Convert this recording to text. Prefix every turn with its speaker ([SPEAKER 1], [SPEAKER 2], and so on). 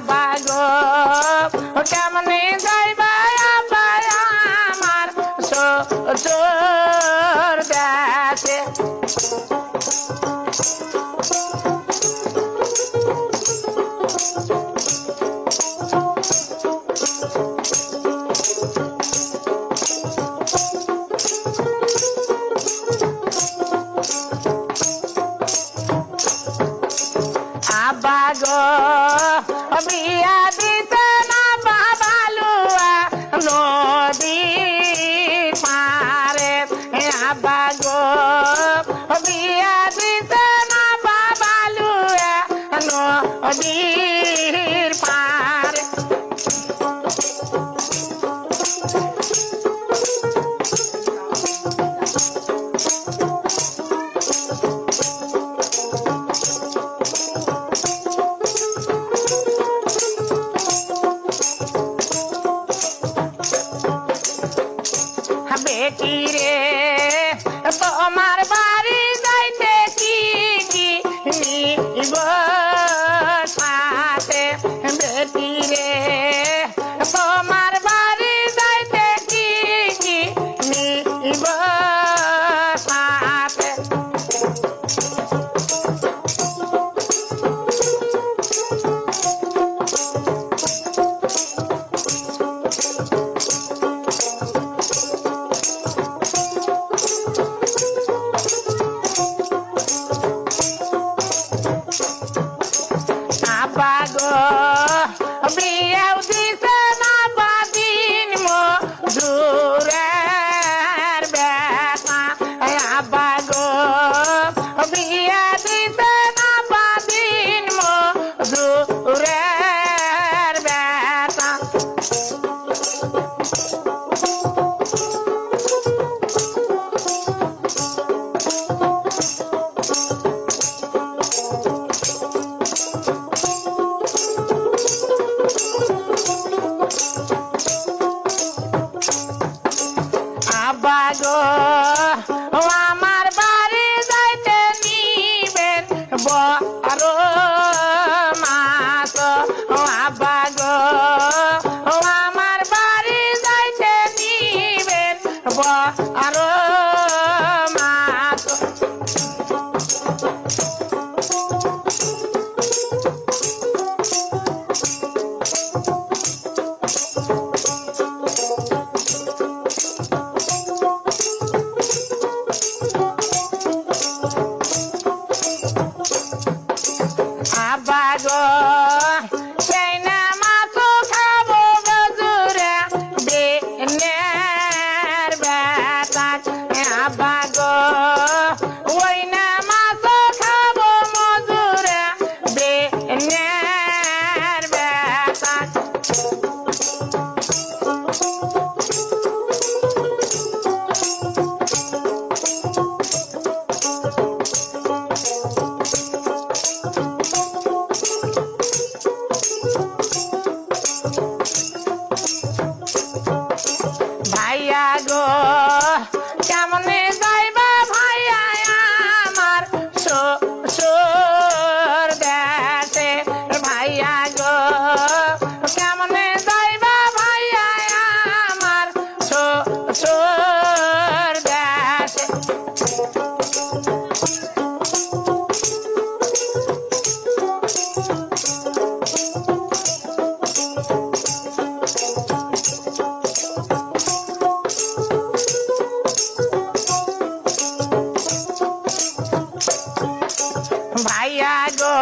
[SPEAKER 1] বাগো কেমনে যাইবা আমার শ্বশুর দেশে বাগো বিয়া দিতে না বাবালুয়া নদী পারে বাগো বিয়া দিতে না বাবালুয়া নদীর পারে বেটি রে তোমার বাড়ি যাইতে কি নিব সাথে বেটি রে তোমার বাড়ি যাইতে কি নিব সাথে বাগো বিয়াও দিতে না বাদিন মধুরের বেটা বাগো বিয়া দিতে না বাদিন মধুরের বেটা বাগো আমার বাড়ি যাইতে নিবেন বড় মাছ বাগো আমার বাড়ি যাইতে নিবেন বড় মাছ বাগো সেই না মাছ খাবো গজুরে বেনের বেটা বাগো ওই না মাছ খাবো মজুরে বেনের বেটা ভাইয়া গো কেমনে যাইবা ভাইয়া আমার শ্বশুর দেশে ভাইয়া গো কেমনে যাইবা ভাইয়া আমার শ্বশুর দেশে ভাইয়া গো